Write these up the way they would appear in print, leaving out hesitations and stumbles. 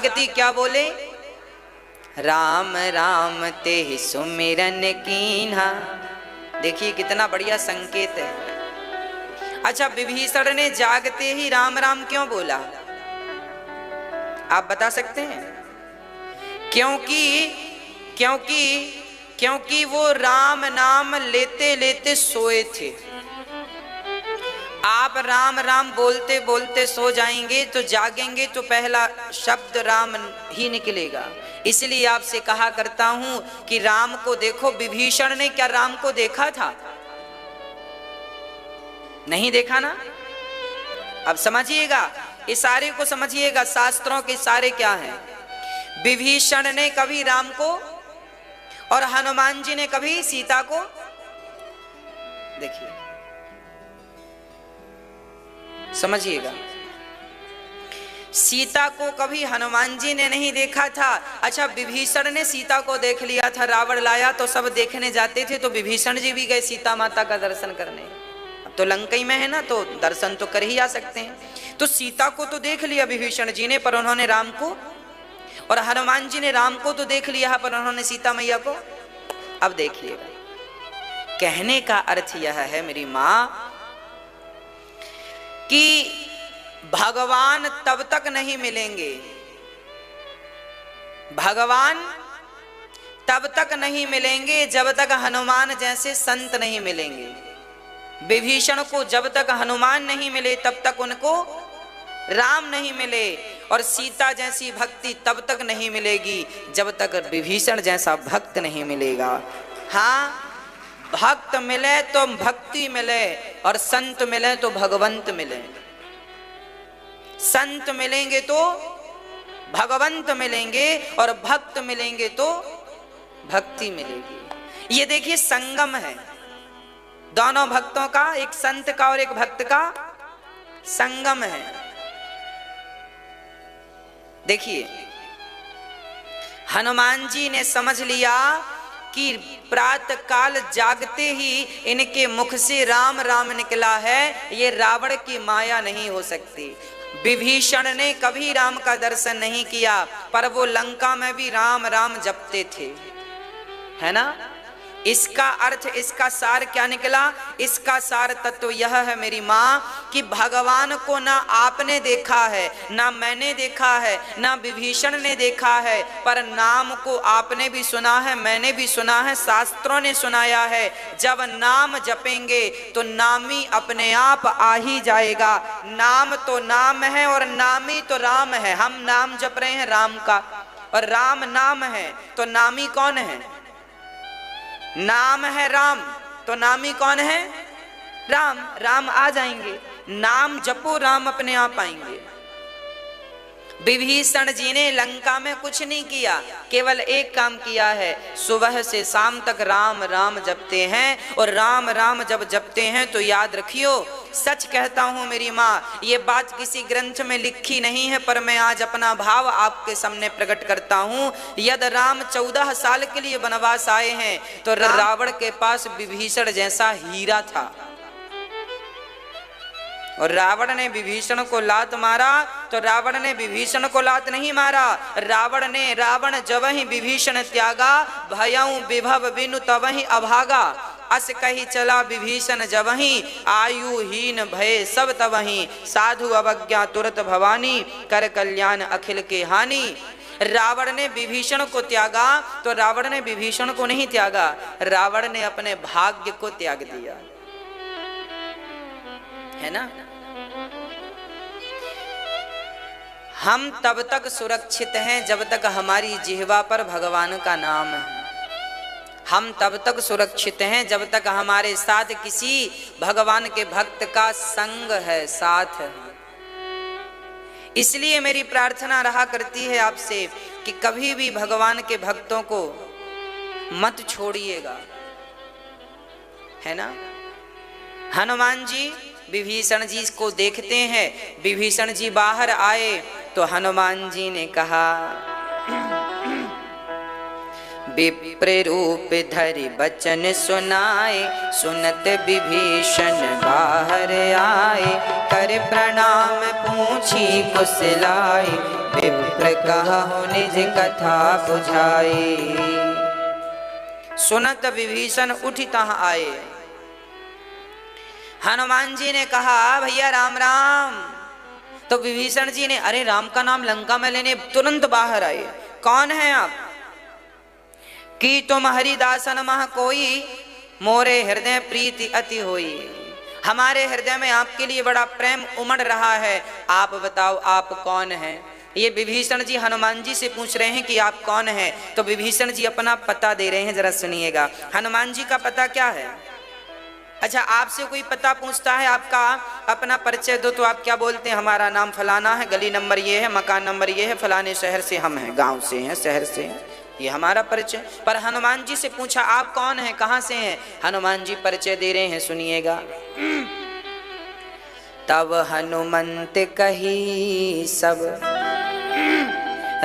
गति क्या बोले? राम राम ते सुमिरन कीन्हा। देखिए कितना बढ़िया संकेत है। अच्छा, विभीषण ने जागते ही राम राम क्यों बोला? आप बता सकते हैं? क्योंकि वो राम नाम लेते लेते सोए थे। आप राम राम बोलते बोलते सो जाएंगे तो जागेंगे तो पहला शब्द राम ही निकलेगा। इसलिए आपसे कहा करता हूं कि राम को देखो। विभीषण ने क्या राम को देखा था? नहीं देखा ना। अब समझिएगा, इशारे को समझिएगा। शास्त्रों के इशारे क्या हैं? विभीषण ने कभी राम को और हनुमान जी ने कभी सीता को, देखिए समझिएगा, सीता को कभी हनुमान जी ने नहीं देखा था। अच्छा, विभीषण ने सीता को देख लिया था। रावण लाया तो सब देखने जाते थे, तो विभीषण जी भी गए सीता माता का दर्शन करने। अब तो लंका में है ना, तो दर्शन तो कर ही आ सकते हैं। तो सीता को तो देख लिया विभीषण जी ने, पर उन्होंने राम को, और हनुमान जी ने राम को तो देख लिया, पर उन्होंने सीता मैया को। अब देखिएगा, कहने का अर्थ यह है मेरी मां कि भगवान तब तक नहीं मिलेंगे, भगवान तब तक नहीं मिलेंगे जब तक हनुमान जैसे संत नहीं मिलेंगे। विभीषण को जब तक हनुमान नहीं मिले तब तक उनको राम नहीं मिले, और सीता जैसी भक्ति तब तक नहीं मिलेगी जब तक विभीषण जैसा भक्त नहीं मिलेगा। हाँ, भक्त मिले तो भक्ति मिले, और संत मिले तो भगवंत मिले। संत मिलेंगे तो भगवंत मिलेंगे, और भक्त मिलेंगे तो भक्ति मिलेगी। ये देखिए संगम है दोनों भक्तों का, एक संत का और एक भक्त का संगम है। देखिए, हनुमान जी ने समझ लिया कि प्रातः काल जागते ही इनके मुख से राम राम निकला है, ये रावण की माया नहीं हो सकती। विभीषण ने कभी राम का दर्शन नहीं किया, पर वो लंका में भी राम राम जपते थे, है ना। इसका अर्थ, इसका सार क्या निकला? इसका सार तत्व यह है मेरी मां कि भगवान को ना आपने देखा है, ना मैंने देखा है, ना विभीषण ने देखा है, पर नाम को आपने भी सुना है, मैंने भी सुना है, शास्त्रों ने सुनाया है। जब नाम जपेंगे तो नामी अपने आप आ ही जाएगा। नाम तो नाम है और नामी तो राम है। हम नाम जप रहे हैं राम का, और राम नाम है, तो नामी कौन है? नाम है राम, तो नामी कौन है? राम। राम आ जाएंगे। नाम जपो, राम अपने आप आएंगे। विभीषण जी ने लंका में कुछ नहीं किया, केवल एक काम किया है, सुबह से शाम तक राम राम जपते हैं। और राम राम जब जपते हैं तो याद रखियो, सच कहता हूं मेरी माँ, ये बात किसी ग्रंथ में लिखी नहीं है, पर मैं आज अपना भाव आपके सामने प्रकट करता हूं। यदि राम 14 साल के लिए वनवास आए हैं तो रावण के पास विभीषण जैसा हीरा था, और रावण ने विभीषण को लात मारा तो रावण ने विभीषण को लात नहीं मारा। रावण जब ही विभीषण त्यागा, भयऊ विभव बिनु तबहि अभागा। अस कही चला विभीषण जबहि, आयुहीन भय सब तबहि। साधु अवज्ञा तुरत भवानी, कर कल्याण अखिल के हानि। रावण ने विभीषण को त्यागा तो रावण ने विभीषण को नहीं त्यागा, रावण ने अपने भाग्य को त्याग दिया, है ना। हम तब तक सुरक्षित हैं जब तक हमारी जिह्वा पर भगवान का नाम है। हम तब तक सुरक्षित हैं जब तक हमारे साथ किसी भगवान के भक्त का संग है, साथ है। इसलिए मेरी प्रार्थना रहा करती है आपसे कि कभी भी भगवान के भक्तों को मत छोड़िएगा, है ना। हनुमान जी विभीषण जी को देखते हैं, विभीषण जी बाहर आए तो हनुमान जी ने कहा, विप्र रूप धरि बचन सुनाए, सुनत विभीषण बाहर आए, कर प्रणाम पूछी कुशलाए, विप्र कहु निज कथा बुझाए। सुनत विभीषण उठ तहाँ आए। हनुमान जी ने कहा भैया राम राम। तो विभीषण जी ने अरे राम का नाम लंका में लेने तुरंत बाहर आए। कौन है आप? कि तुम हरिदासन मह कोई, मोरे हृदय प्रीति अति होई। हमारे हृदय में आपके लिए बड़ा प्रेम उमड़ रहा है, आप बताओ आप कौन हैं? ये विभीषण जी हनुमान जी से पूछ रहे हैं कि आप कौन हैं। तो विभीषण जी अपना पता दे रहे हैं, जरा सुनिएगा। हनुमान जी का पता क्या है? अच्छा, आपसे कोई पता पूछता है आपका अपना परिचय दो, तो आप क्या बोलते हैं? हमारा नाम फलाना है, गली नंबर ये है, मकान नंबर ये है, फलाने शहर से हम हैं, गांव से हैं, शहर से हैं, ये हमारा परिचय। पर हनुमान जी से पूछा आप कौन हैं, कहां से हैं? हनुमान जी परिचय दे रहे हैं, सुनिएगा। तब हनुमंत कही सब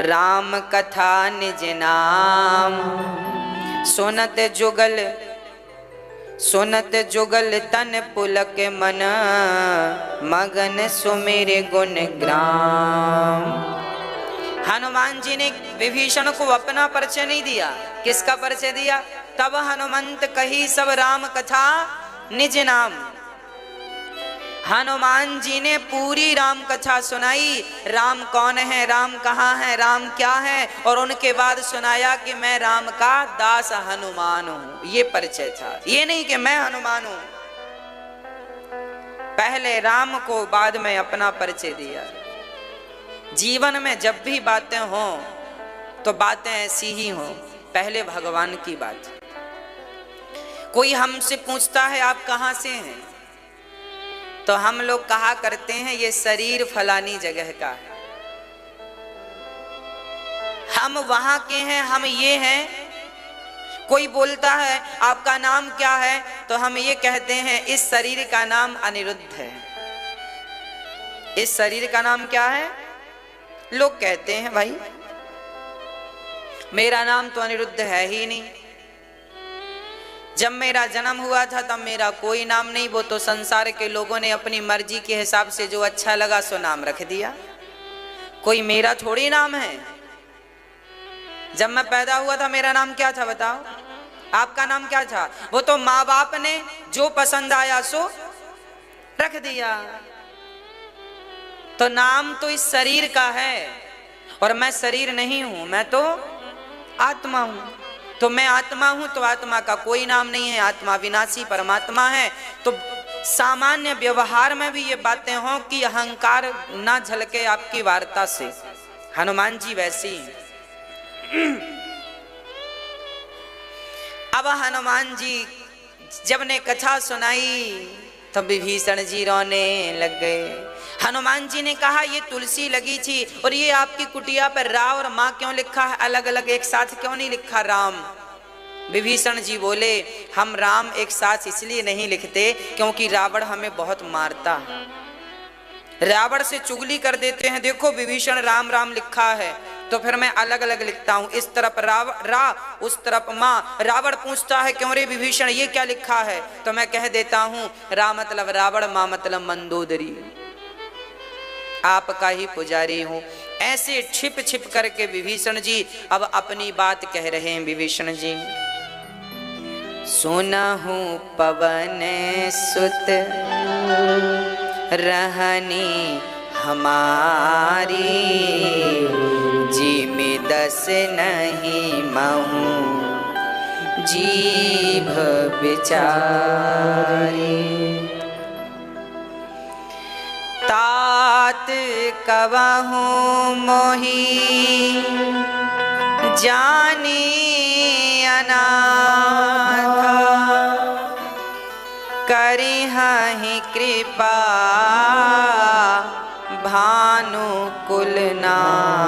राम कथा निज नाम, सुनत जुगल तन पुलक मन, मगन सुमिर गुण ग्राम। हनुमान जी ने विभीषण को अपना परिचय नहीं दिया, किसका परिचय दिया? तब हनुमंत कही सब राम कथा निज नाम। हनुमान जी ने पूरी राम कथा सुनाई, राम कौन है, राम कहाँ है, राम क्या है, और उनके बाद सुनाया कि मैं राम का दास हनुमान हूं। ये परिचय था, ये नहीं कि मैं हनुमान हूं। पहले राम को, बाद में अपना परिचय दिया। जीवन में जब भी बातें हों तो बातें ऐसी ही हों, पहले भगवान की बात। कोई हमसे पूछता है आप कहाँ से हैं, तो हम लोग कहा करते हैं ये शरीर फलानी जगह का है, हम वहां के हैं, हम ये हैं। कोई बोलता है आपका नाम क्या है, तो हम ये कहते हैं इस शरीर का नाम अनिरुद्ध है। इस शरीर का नाम क्या है? लोग कहते हैं भाई मेरा नाम तो अनिरुद्ध है ही नहीं, जब मेरा जन्म हुआ था तब मेरा कोई नाम नहीं, वो तो संसार के लोगों ने अपनी मर्जी के हिसाब से जो अच्छा लगा सो नाम रख दिया, कोई मेरा थोड़ी नाम है। जब मैं पैदा हुआ था मेरा नाम क्या था बताओ? आपका नाम क्या था? वो तो माँ बाप ने जो पसंद आया सो रख दिया। तो नाम तो इस शरीर का है, और मैं शरीर नहीं हूं, मैं तो आत्मा हूं। तो मैं आत्मा हूं तो आत्मा का कोई नाम नहीं है, आत्मा विनाशी परमात्मा है। तो सामान्य व्यवहार में भी ये बातें हों कि अहंकार ना झलके आपकी वार्ता से। हनुमान जी वैसी अब हनुमान जी जब ने कथा सुनाई तब विभीषण जी रोने लग गए। हनुमान जी ने कहा ये तुलसी लगी थी और ये आपकी कुटिया पर रा और माँ क्यों लिखा है, अलग अलग एक साथ क्यों नहीं लिखा राम? विभीषण जी बोले हम राम एक साथ इसलिए नहीं लिखते क्योंकि रावण हमें बहुत मारता है, रावण से चुगली कर देते हैं। देखो विभीषण राम राम लिखा है, तो फिर मैं अलग अलग लिखता हूं, इस तरफ रा उस तरफ माँ। रावण पूछता है क्यों रे विभीषण ये क्या लिखा है, तो मैं कह देता हूं रा मतलब रावण, माँ मतलब मंदोदरी, आपका ही पुजारी हूं। ऐसे छिप छिप करके विभीषण जी अब अपनी बात कह रहे हैं। विभीषण जी सुनहु पवन सुत रहनी हमारी, जी में दस नहीं महू जीभ बिचारी। तात कवहु मोही जानी अनाथा, करिहहि कृपा भानु कुलनाथा।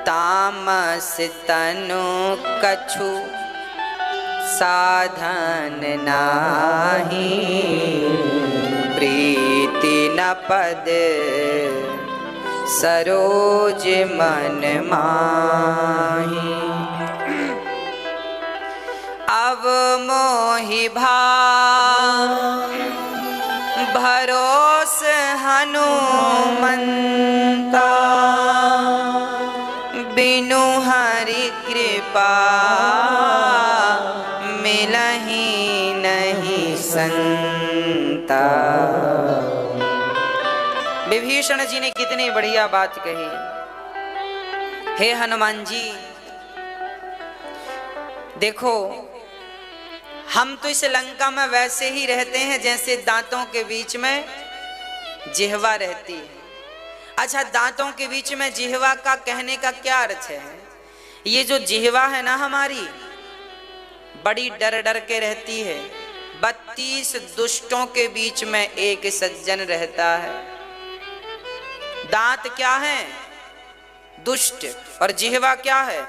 तामस तनु कछु साधन नाही, प्रीति न पद सरोज मन माही। अब मोहि भरोस हनुमंता, बिनु हरि कृपा मिलहि नहीं संता। विभीषण जी ने कितनी बढ़िया बात कही। हे हनुमान जी, देखो हम तो इस लंका में वैसे ही रहते हैं जैसे दांतों के बीच में जिह्वा रहती है। अच्छा, दांतों के बीच में जिह्वा का कहने का क्या अर्थ है? ये जो जिह्वा है ना हमारी, बड़ी डर डर के रहती है। 32 दुष्टों के बीच में एक सज्जन रहता है। दांत क्या है? दुष्ट। और जिह्वा क्या है?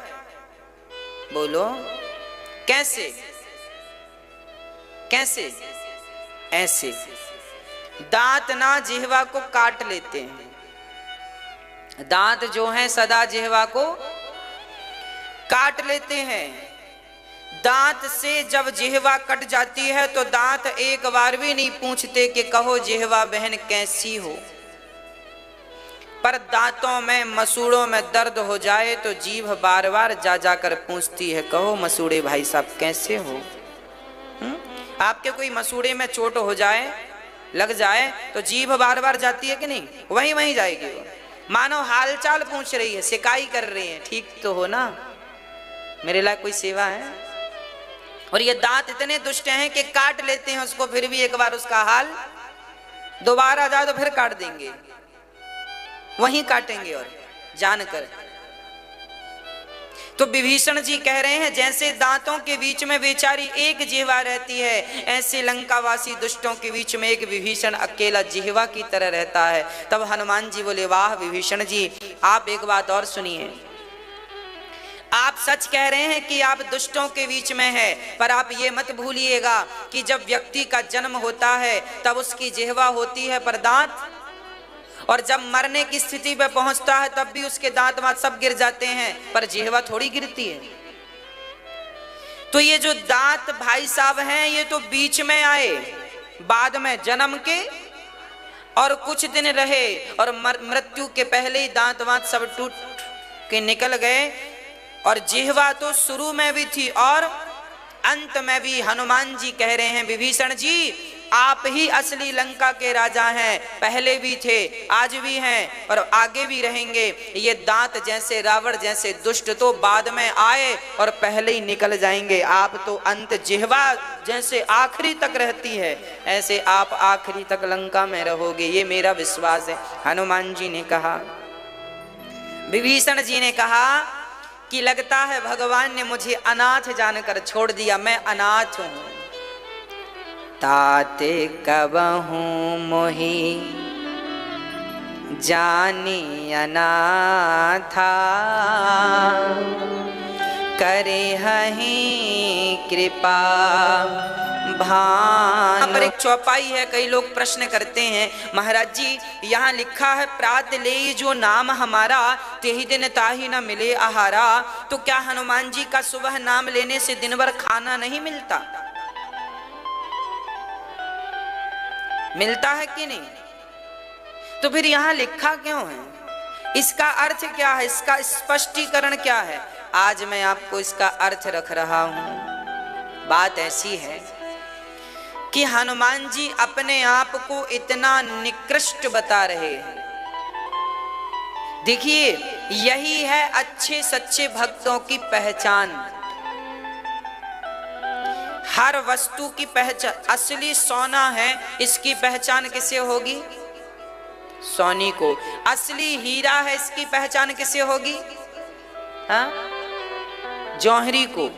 बोलो कैसे? कैसे? ऐसे। दांत ना जिह्वा को काट लेते हैं। दांत जो हैं सदा जिह्वा को काट लेते हैं। दांत से जब जिह्वा कट जाती है तो दांत एक बार भी नहीं पूछते कि कहो जिह्वा बहन कैसी हो। पर दांतों में मसूड़ों में दर्द हो जाए तो जीभ बार बार जा जाकर पूछती है, कहो मसूड़े भाई साहब कैसे हो। आपके कोई मसूड़े में चोट हो जाए, लग जाए तो जीभ बार बार जाती है कि नहीं? वहीं वहीं जाएगी वो। मानो हालचाल पूछ रही है, शिकायत कर रही है, ठीक तो हो ना, मेरे लिए कोई सेवा है। और ये दांत इतने दुष्ट हैं कि काट लेते हैं उसको, फिर भी एक बार उसका हाल दोबारा जाए तो फिर काट देंगे, वहीं काटेंगे और जानकर। तो विभीषण जी कह रहे हैं जैसे दांतों के बीच में बेचारी एक जिह्वा रहती है, ऐसे लंकावासी दुष्टों के बीच में एक विभीषण अकेला जिह्वा की तरह रहता है। तब हनुमान जी बोले, वाह विभीषण जी, आप एक बात और सुनिए। आप सच कह रहे हैं कि आप दुष्टों के बीच में है, पर आप ये मत भूलिएगा कि जब व्यक्ति का जन्म होता है तब उसकी जिह्वा होती है पर दांत, और जब मरने की स्थिति पे पहुंचता है तब भी उसके दांत वांत सब गिर जाते हैं, पर जिह्वा थोड़ी गिरती है। तो ये जो दांत भाई साहब हैं ये तो बीच में आए, बाद में जन्म के और कुछ दिन रहे और मृत्यु के पहले ही दांत वांत सब टूट के निकल गए। और जिह्वा तो शुरू में भी थी और अंत में भी। हनुमान जी कह रहे हैं विभीषण जी, आप ही असली लंका के राजा हैं, पहले भी थे, आज भी हैं और आगे भी रहेंगे। ये दांत जैसे रावण जैसे दुष्ट तो बाद में आए और पहले ही निकल जाएंगे। आप तो अंत जिह्वा जैसे आखिरी तक रहती है, ऐसे आप आखिरी तक लंका में रहोगे, ये मेरा विश्वास है। हनुमान जी ने कहा, विभीषण जी ने कहा कि लगता है भगवान ने मुझे अनाथ जानकर छोड़ दिया, मैं अनाथ हूं। ताते कबहू मोहि जानी अनाथा, करे हहि कृपा भानु। यहाँ पर एक चौपाई है, कई लोग प्रश्न करते हैं, महाराज जी यहाँ लिखा है प्रात ले जो नाम हमारा, तेहि दिन ताहि न मिले आहारा। तो क्या हनुमान जी का सुबह नाम लेने से दिन भर खाना नहीं मिलता? मिलता है कि नहीं? तो फिर यहाँ लिखा क्यों है? इसका अर्थ क्या है? इसका स्पष्टीकरण क्या है? आज मैं आपको इसका अर्थ रख रहा हूं। बात ऐसी है कि हनुमान जी अपने आप को इतना निकृष्ट बता रहे हैं। देखिए, यही है अच्छे सच्चे भक्तों की पहचान। हर वस्तु की पहचान, असली सोना है इसकी पहचान किसे होगी? सोनी को। असली हीरा है इसकी पहचान किसे होगी? हाँ, जौहरी को।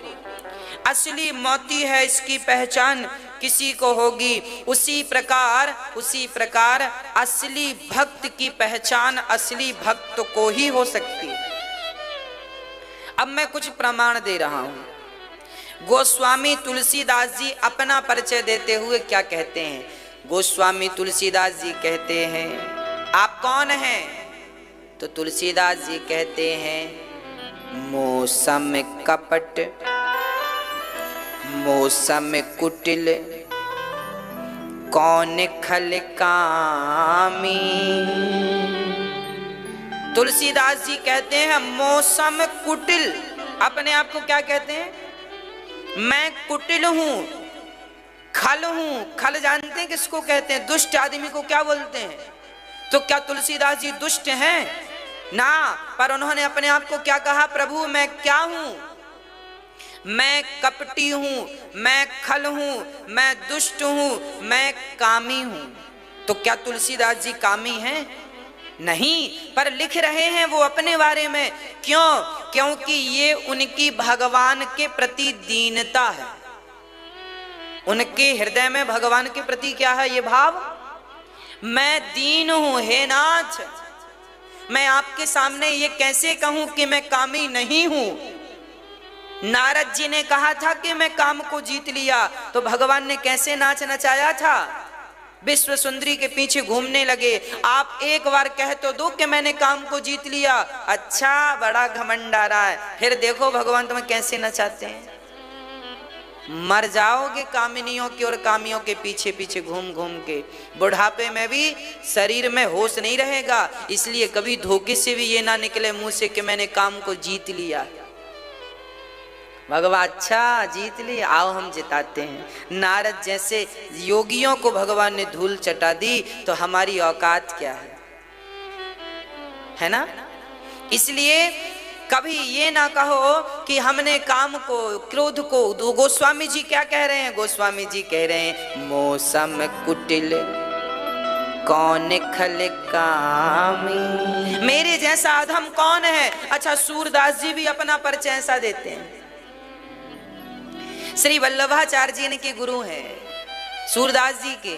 असली मोती है इसकी पहचान किसी को होगी। उसी प्रकार असली भक्त की पहचान असली भक्त को ही हो सकती है। अब मैं कुछ प्रमाण दे रहा हूं। गोस्वामी तुलसीदास जी अपना परिचय देते हुए क्या कहते हैं? गोस्वामी तुलसीदास जी कहते हैं, आप कौन हैं? तो तुलसीदास जी कहते हैं मौसम कपट मौसम कुटिल कौन खल कामी। तुलसीदास जी कहते हैं मौसम कुटिल, अपने आप को क्या कहते हैं? मैं कुटिल हूं, खल हूं। खल जानते हैं किसको कहते हैं? दुष्ट आदमी को क्या बोलते हैं? तो क्या तुलसीदास जी दुष्ट हैं? ना, पर उन्होंने अपने आप को क्या कहा? प्रभु मैं क्या हूं? मैं कपटी हूं, मैं खल हूं, मैं दुष्ट हूं, मैं कामी हूं। तो क्या तुलसीदास जी कामी हैं? नहीं, पर लिख रहे हैं वो अपने बारे में। क्यों? क्योंकि ये उनकी भगवान के प्रति दीनता है। उनके हृदय में भगवान के प्रति क्या है? ये भाव, मैं दीन हूं हे नाथ, मैं आपके सामने ये कैसे कहूं कि मैं कामी नहीं हूं। नारद जी ने कहा था कि मैं काम को जीत लिया, तो भगवान ने कैसे नाच नचाया था? विश्व सुंदरी के पीछे घूमने लगे। आप एक बार कह तो दो कि मैंने काम को जीत लिया, अच्छा बड़ा घमंड आ रहा है, फिर देखो भगवान तुम्हें कैसे नचाते हैं। मर जाओगे कामिनियों की और कामियों के पीछे पीछे घूम घूम के। बुढ़ापे में भी शरीर में होश नहीं रहेगा, इसलिए कभी धोखे से भी ये ना निकले मुंह से कि मैंने काम को जीत लिया। भगवान अच्छा जीत ली, आओ हम जिताते हैं। नारद जैसे योगियों को भगवान ने धूल चटा दी, तो हमारी औकात क्या है ना? इसलिए कभी ये ना कहो कि हमने काम को, क्रोध को। गोस्वामी जी क्या कह रहे हैं? गोस्वामी जी कह रहे हैं मौसम कुटिल कौन खल कामी। मेरे जैसा अधम कौन है? अच्छा, सूरदास जी भी अपना परिचय ऐसा देते हैं। श्री वल्लभाचार्य जी इनके गुरु हैं, सूरदास जी के।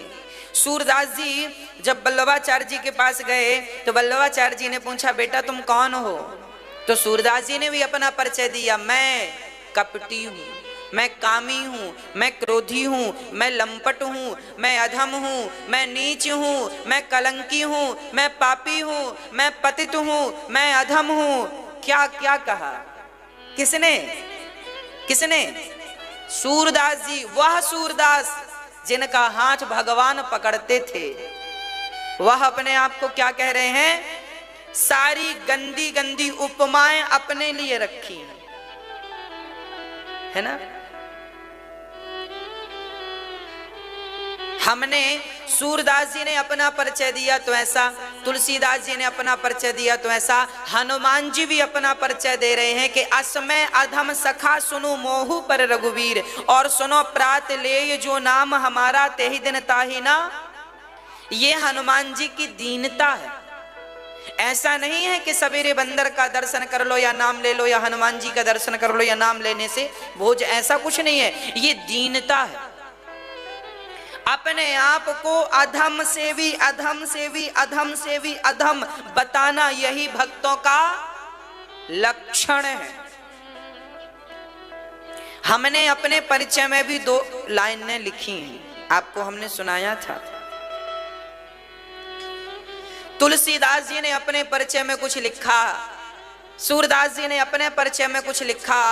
सूरदास जी जब वल्लभाचार्य जी के पास गए तो वल्लभाचार्य जी ने पूछा बेटा तुम कौन हो? तो सूरदास जी ने भी अपना परिचय दिया, मैं कपटी हूँ, मैं कामी हूँ, मैं क्रोधी हूँ, मैं लंपट हूँ, मैं अधम हूँ, मैं नीच हूँ, मैं कलंकी हूँ, मैं पापी हूँ, मैं पतित हूँ, मैं अधम हूँ। क्या क्या कहा? किसने? किसने? सूरदास जी। वह सूरदास जिनका हाथ भगवान पकड़ते थे, वह अपने आप को क्या कह रहे हैं? सारी गंदी गंदी उपमाएं अपने लिए रखी है ना। हमने सूरदास जी ने अपना परिचय दिया तो ऐसा, तुलसीदास जी ने अपना परिचय दिया तो ऐसा, हनुमान जी भी अपना परिचय दे रहे हैं कि असमय अधम सखा सुनो मोहु पर रघुवीर, और सुनो प्रात ले जो नाम हमारा तेहि दिन ताहि ना। ये हनुमान जी की दीनता है। ऐसा नहीं है कि सवेरे बंदर का दर्शन कर लो या नाम ले लो, या हनुमान जी का दर्शन कर लो या नाम लेने से भोज, ऐसा कुछ नहीं है। ये दीनता है। अपने आप को अधम से भी अधम से भी अधम से भी अधम बताना, यही भक्तों का लक्षण है। हमने अपने परिचय में भी 2 लाइनें लिखी हैं, आपको हमने सुनाया था। तुलसीदास जी ने अपने परिचय में कुछ लिखा, सूरदास जी ने अपने परिचय में कुछ लिखा,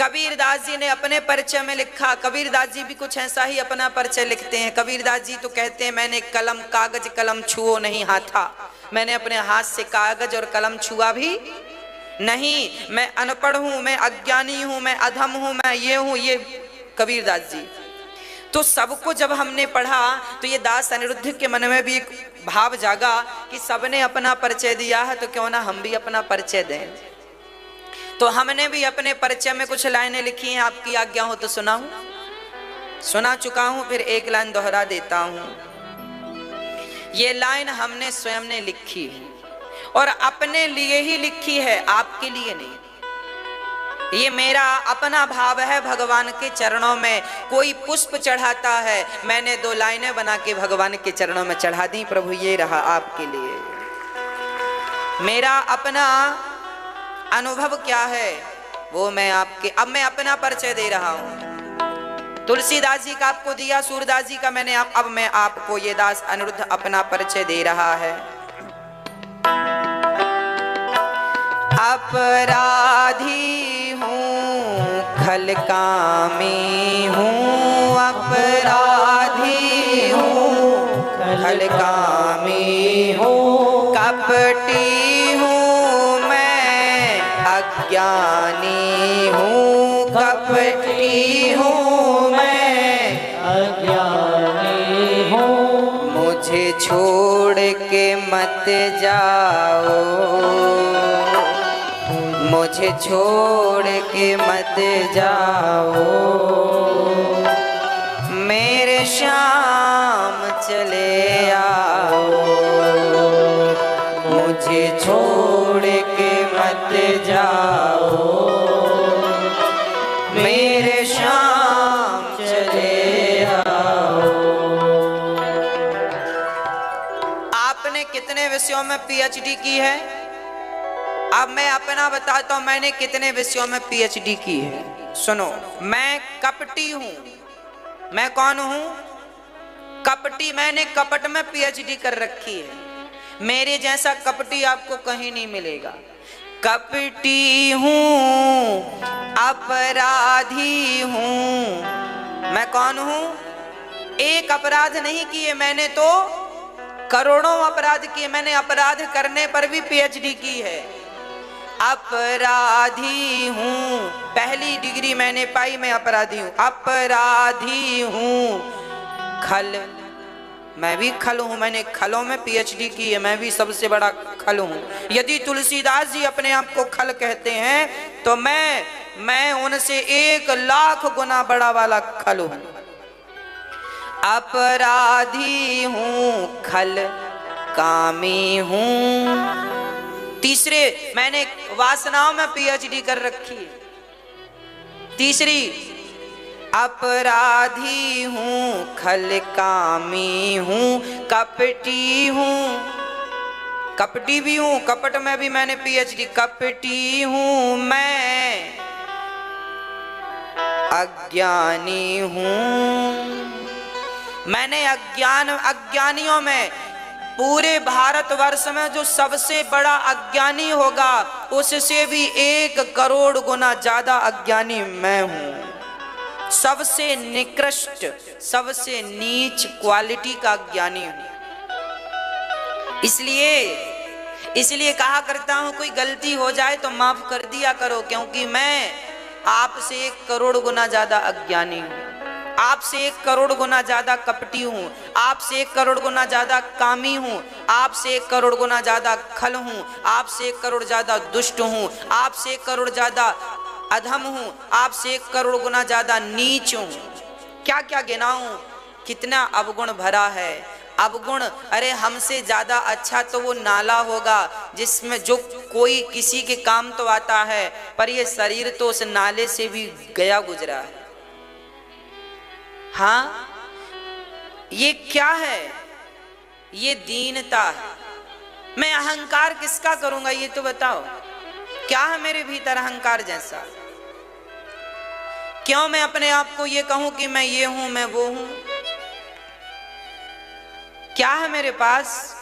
कबीरदास जी ने अपने परिचय में लिखा। कबीरदास जी भी कुछ ऐसा ही अपना परिचय लिखते हैं। कबीरदास जी तो कहते हैं मैंने कलम कागज कलम छुओ नहीं हाथा, मैंने अपने हाथ से कागज और कलम छुआ भी नहीं, मैं अनपढ़ हूं, मैं अज्ञानी हूं, मैं अधम हूं, मैं ये हूं, ये कबीरदास जी। तो सबको जब हमने पढ़ा तो ये दास अनिरुद्ध के मन में भी एक भाव जागा कि सबने अपना परिचय दिया है, तो क्यों ना हम भी अपना परिचय दें। तो हमने भी अपने परिचय में कुछ लाइनें लिखी हैं, आपकी आज्ञा हो तो सुनाऊं। सुना चुका हूं, फिर एक लाइन दोहरा देता हूं। ये लाइन हमने स्वयं ने लिखी है और अपने लिए ही लिखी है, आपके लिए नहीं। ये मेरा अपना भाव है भगवान के चरणों में। कोई पुष्प चढ़ाता है, मैंने 2 लाइनें बना के भगवान के चरणों में चढ़ा दी, प्रभु ये रहा आपके लिए। मेरा अपना अनुभव क्या है वो मैं आपके, अब मैं अपना परिचय दे रहा हूं। तुलसीदास जी का आपको दिया, सूरदास जी का मैंने अब मैं आपको, ये दास अनिरुद्ध अपना परिचय दे रहा है। अपराधी हूँ खल कामी हूँ, अपराधी हूँ खल कामी हूँ, कपटी हूँ मैं अज्ञानी हूँ, कपटी हूँ मैं अज्ञानी हूँ। मुझे छोड़ के मत जाओ, मुझे छोड़ के मत जाओ, मेरे शाम चले आओ, मुझे छोड़ के मत जाओ, मेरे शाम चले आओ। आपने कितने विषयों में पीएचडी की है? अब मैं अपना बताता हूं, मैंने कितने विषयों में पीएचडी की है। सुनो, मैं कपटी हूं। मैं कौन हूं? कपटी। मैंने कपट में पीएचडी कर रखी है। मेरे जैसा कपटी आपको कहीं नहीं मिलेगा। कपटी हूं, अपराधी हूं। मैं कौन हूं? एक अपराध नहीं किए मैंने, तो करोड़ों अपराध किए। मैंने अपराध करने पर भी पीएचडी की है। अपराधी हूँ, पहली डिग्री मैंने पाई, मैं अपराधी हूँ। अपराधी हूँ खल, मैं भी खल हूँ। मैंने खलों में पीएचडी की है, मैं भी सबसे बड़ा खल हूँ। यदि तुलसीदास जी अपने आप को खल कहते हैं तो मैं उनसे 1,00,000 गुना बड़ा वाला खल हूँ। अपराधी हूँ खल कामी हूँ। तीसरे, मैंने वासनाओं में पीएचडी कर रखी है। तीसरी, अपराधी हूँ खल कामी हूँ, कपटी हूँ। कपटी भी हूँ, कपट में भी मैंने पीएचडी। कपटी हूँ मैं अज्ञानी हूँ। मैंने अज्ञानियों में, पूरे भारतवर्ष में जो सबसे बड़ा अज्ञानी होगा उससे भी 1 करोड़ गुना ज्यादा अज्ञानी मैं हूं। सबसे निकृष्ट, सबसे नीच क्वालिटी का अज्ञानी हूं। इसलिए कहा करता हूं, कोई गलती हो जाए तो माफ कर दिया करो, क्योंकि मैं आपसे 1 करोड़ गुना ज्यादा अज्ञानी हूं। आपसे 1 करोड़ गुना ज्यादा कपटी हूँ, आपसे 1 करोड़ गुना ज्यादा कामी हूँ, आपसे 1 करोड़ गुना ज्यादा खल हूँ, आपसे 1 करोड़ ज्यादा दुष्ट हूँ, आपसे 1 करोड़ ज्यादा अधम हूँ, आपसे 1 करोड़ गुना ज्यादा नीच हूँ। क्या क्या गिनाऊं, कितना अवगुण भरा है। अवगुण, अरे हमसे ज्यादा अच्छा तो वो नाला होगा जिसमें जो कोई किसी के काम तो आता है, पर ये शरीर तो उस नाले से भी गया गुजरा है। हाँ, ये क्या है? ये दीनता है। मैं अहंकार किसका करूंगा ये तो बताओ। क्या है मेरे भीतर अहंकार जैसा? क्यों मैं अपने आप को ये कहूं कि मैं ये हूं, मैं वो हूं? क्या है मेरे पास?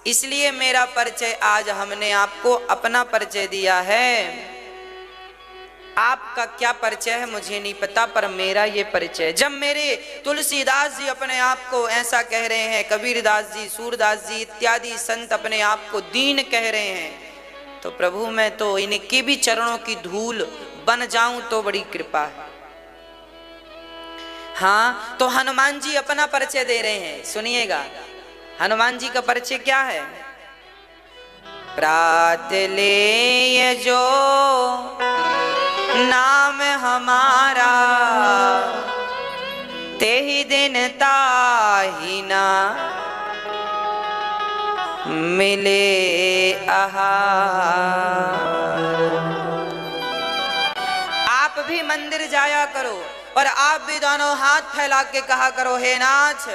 इसलिए मेरा परिचय, आज हमने आपको अपना परिचय दिया है। आपका क्या परिचय है मुझे नहीं पता, पर मेरा ये परिचय। जब मेरे तुलसीदास जी अपने आप को ऐसा कह रहे हैं, कबीरदास जी, सूरदास जी इत्यादि संत अपने आप को दीन कह रहे हैं, तो प्रभु मैं तो इनके भी चरणों की धूल बन जाऊं तो बड़ी कृपा है। हाँ, तो हनुमान जी अपना परिचय दे रहे हैं, सुनिएगा। हनुमान जी का परिचय क्या है? प्रात ले जो नाम हमारा, तेहि दिन ताहि ना मिले आहार। आप भी मंदिर जाया करो और आप भी दोनों हाथ फैला के कहा करो, हे नाथ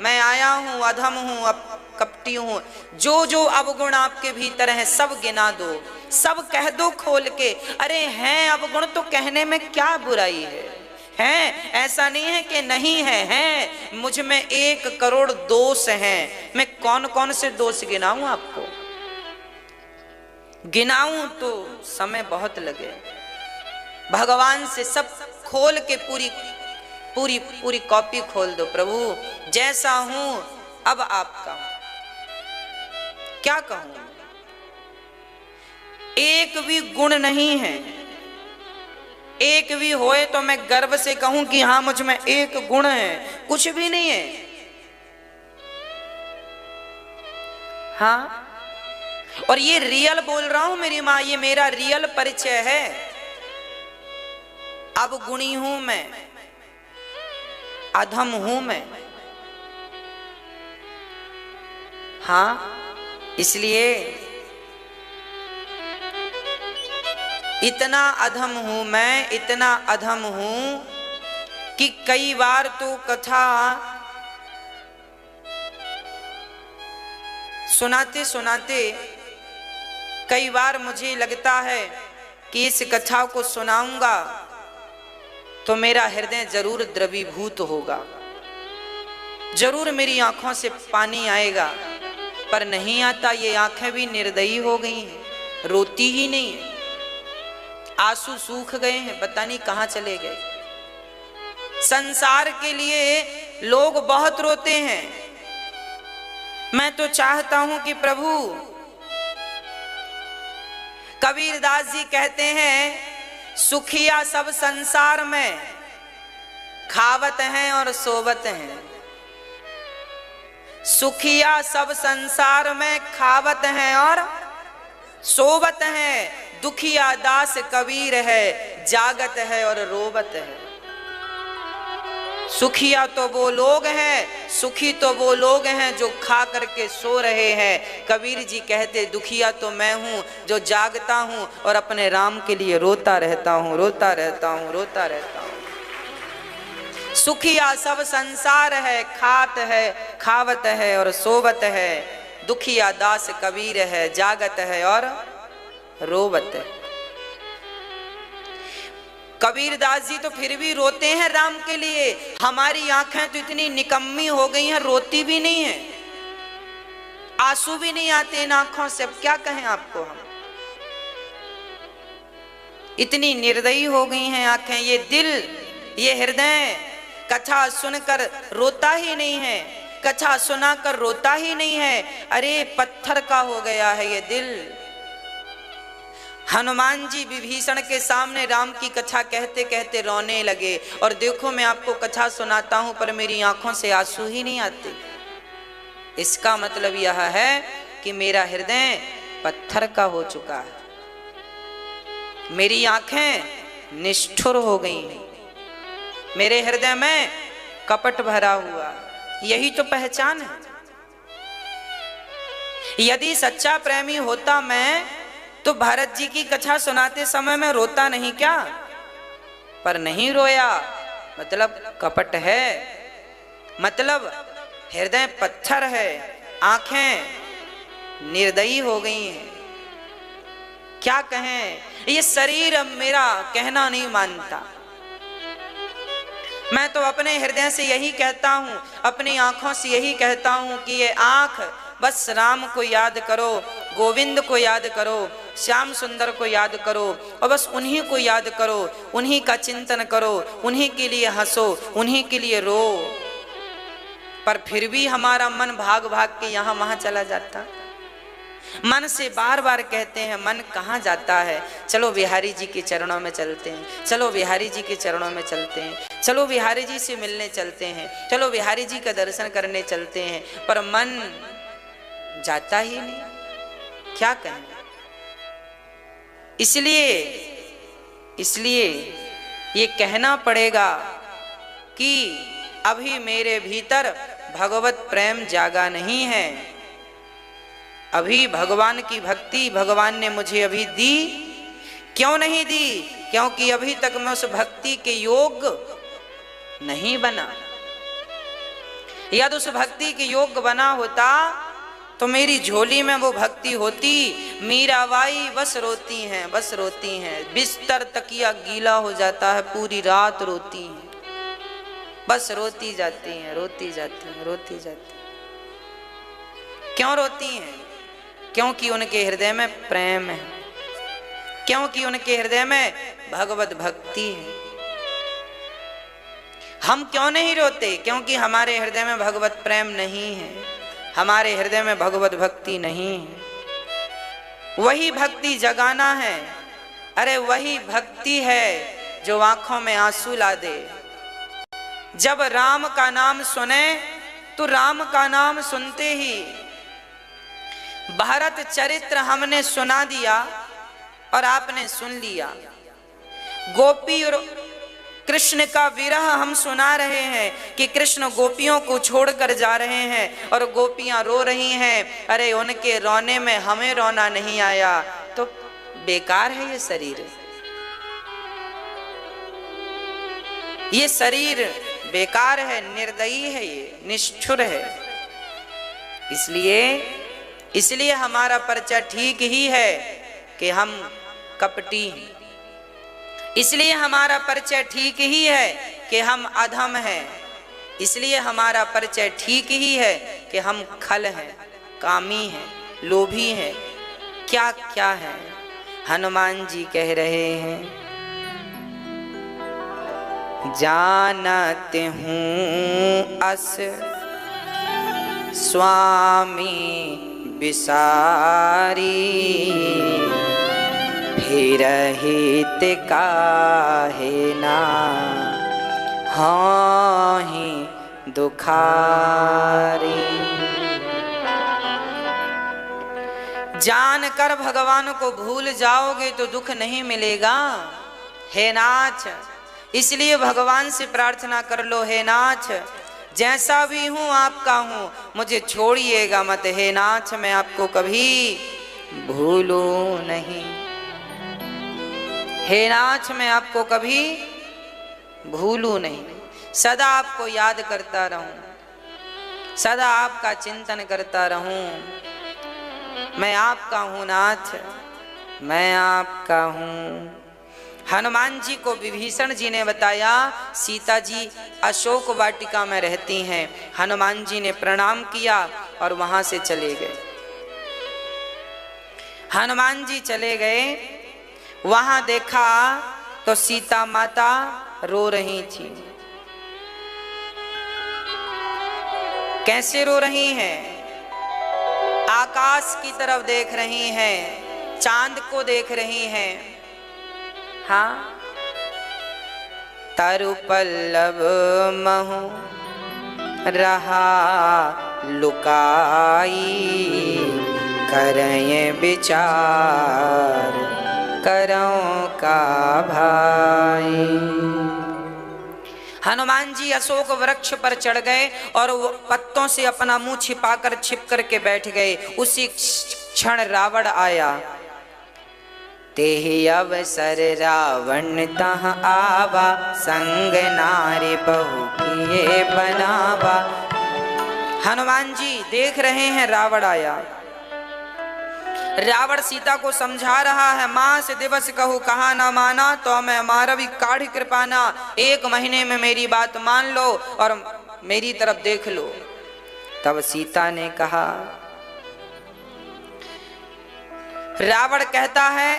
मैं आया हूं, अधम हूं, अब कपटी हूं। जो जो अवगुण आपके भीतर हैं सब गिना दो, सब कह दो खोल के। अरे हैं अवगुण तो कहने में क्या बुराई है? ऐसा नहीं है कि नहीं है, मुझ में 1 करोड़ दोष हैं। मैं कौन कौन से दोष गिनाऊं आपको? गिनाऊं तो समय बहुत लगे। भगवान से सब खोल के पूरी पूरी पूरी कॉपी खोल दो, प्रभु जैसा हूं अब आपका हूं। क्या कहूं, एक भी गुण नहीं है। एक भी होए तो मैं गर्व से कहूं कि हां मुझ में एक गुण है, कुछ भी नहीं है। हाँ, और ये रियल बोल रहा हूं मेरी मां, ये मेरा रियल परिचय है। अब गुणी हूं मैं, अधम हूं मैं। हाँ, इसलिए इतना अधम हूं मैं, इतना अधम हूं कि कई बार तो कथा सुनाते सुनाते कई बार मुझे लगता है कि इस कथा को सुनाऊंगा तो मेरा हृदय जरूर द्रवीभूत होगा, जरूर मेरी आंखों से पानी आएगा, पर नहीं आता। ये आंखें भी निर्दयी हो गई हैं, रोती ही नहीं है। आंसू सूख गए हैं, पता नहीं कहां चले गए। संसार के लिए लोग बहुत रोते हैं। मैं तो चाहता हूं कि प्रभु, कबीरदास जी कहते हैं सुखिया सब संसार में, खावत हैं और सोवत हैं। सुखिया सब संसार में, खावत हैं और सोवत हैं। दुखिया दास कबीर है, जागत है और रोवत है। सुखिया तो वो लोग हैं, सुखी तो वो लोग हैं जो खा करके सो रहे हैं। कबीर जी कहते दुखिया तो मैं हूं जो जागता हूं और अपने राम के लिए रोता रहता हूं, रोता रहता हूं, रोता रहता हूं। सुखिया सब संसार है, खात है, खावत है और सोवत है। दुखिया दास कबीर है, जागत है और रोवत है। कबीरदास जी तो फिर भी रोते हैं राम के लिए। हमारी आंखें तो इतनी निकम्मी हो गई हैं, रोती भी नहीं है, आंसू भी नहीं आते इन आंखों से। अब क्या कहें आपको हम, इतनी निर्दयी हो गई हैं आंखें। ये दिल, ये हृदय कथा सुनकर रोता ही नहीं है, कथा सुनाकर रोता ही नहीं है। अरे पत्थर का हो गया है ये दिल। हनुमान जी विभीषण के सामने राम की कथा कहते कहते रोने लगे। और देखो मैं आपको कथा सुनाता हूं पर मेरी आंखों से आंसू ही नहीं आते। इसका मतलब यह है कि मेरा हृदय पत्थर का हो चुका है, मेरी आंखें निष्ठुर हो गई हैं, मेरे हृदय में कपट भरा हुआ। यही तो पहचान है। यदि सच्चा प्रेमी होता मैं तो भरत जी की कथा सुनाते समय में रोता नहीं क्या? पर नहीं रोया, मतलब कपट है, मतलब हृदय पत्थर है, आंखें निर्दयी हो गई हैं। क्या कहें, ये शरीर अब मेरा कहना नहीं मानता। मैं तो अपने हृदय से यही कहता हूं, अपनी आंखों से यही कहता हूं कि ये आंख बस राम को याद करो, गोविंद को याद करो, श्याम सुंदर को याद करो और बस उन्हीं को याद करो, उन्हीं का चिंतन करो, उन्हीं के लिए हंसो, उन्हीं के लिए रो। पर फिर भी हमारा मन भाग भाग के यहाँ वहां चला जाता। मन से बार बार कहते हैं मन कहाँ जाता है, चलो बिहारी जी के चरणों में चलते हैं, चलो बिहारी जी के चरणों में चलते हैं, चलो बिहारी जी से मिलने चलते हैं, चलो बिहारी जी का दर्शन करने चलते हैं। पर मन जाता ही नहीं। क्या कहें, इसलिए ये कहना पड़ेगा कि अभी मेरे भीतर भगवत प्रेम जागा नहीं है। अभी भगवान की भक्ति भगवान ने मुझे अभी दी। क्यों नहीं दी? क्योंकि अभी तक मैं उस भक्ति के योग्य नहीं बना। यदि उस भक्ति के योग्य बना होता तो मेरी झोली में वो भक्ति होती। मीराबाई बस रोती हैं, बस रोती हैं, बिस्तर तकिया गीला हो जाता है, पूरी रात रोती हैं, बस रोती जाती हैं, रोती जाती हैं, रोती जाती हैं। क्यों रोती हैं? क्योंकि उनके हृदय में प्रेम है, क्योंकि उनके हृदय में भगवत भक्ति है। हम क्यों नहीं रोते? क्योंकि हमारे हृदय में भगवत प्रेम नहीं है, हमारे हृदय में भगवत भक्ति नहीं है। वही भक्ति जगाना है, अरे वही भक्ति है जो आंखों में आंसू ला दे। जब राम का नाम सुने तो राम का नाम सुनते ही भारत चरित्र हमने सुना दिया और आपने सुन लिया। गोपी और कृष्ण का विरह हम सुना रहे हैं कि कृष्ण गोपियों को छोड़कर जा रहे हैं और गोपियां रो रही हैं। अरे उनके रोने में हमें रोना नहीं आया तो बेकार है ये शरीर, ये शरीर बेकार है, निर्दयी है, ये निष्ठुर है। इसलिए हमारा परिचय ठीक ही है कि हम कपटी हैं, इसलिए हमारा परिचय ठीक ही है कि हम अधम हैं, इसलिए हमारा परिचय ठीक ही है कि हम खल हैं, कामी हैं, लोभी हैं, क्या क्या है। हनुमान जी कह रहे हैं, जानत हूँ अस स्वामी बिसारी, फिर हित काहे ना हाहि दुखारी। जानकर भगवान को भूल जाओगे तो दुख नहीं मिलेगा। हे नाथ, इसलिए भगवान से प्रार्थना कर लो, हे नाथ जैसा भी हूँ आपका हूँ, मुझे छोड़िएगा मत। हे नाथ मैं आपको कभी भूलूं नहीं, हे नाथ मैं आपको कभी भूलूं नहीं, सदा आपको याद करता रहूं, सदा आपका चिंतन करता रहूं। मैं आपका हूं नाथ, मैं आपका हूं। हनुमान जी को विभीषण जी ने बताया सीता जी अशोक वाटिका में रहती हैं। हनुमान जी ने प्रणाम किया और वहां से चले गए। हनुमान जी चले गए, वहां देखा तो सीता माता रो रही थी। कैसे रो रही हैं? आकाश की तरफ देख रही हैं, चांद को देख रही हैं। हाँ, तरु पल्लव महु रहा लुकाई, करय विचार करऊं का भाई। हनुमान जी अशोक वृक्ष पर चढ़ गए और वो पत्तों से अपना मुंह छिपाकर छिप करके बैठ गए। उसी क्षण रावण आया। तेहि अवसर रावण तह आवा, संग नारी बहु किए बनावा। हनुमान जी देख रहे हैं रावण आया। रावण सीता को समझा रहा है, मास दिवस कहूँ कहा ना माना, तो मैं मारवी काढ़ कृपाना। 1 महीने में मेरी बात मान लो और मेरी तरफ देख लो। तब सीता ने कहा, रावण कहता है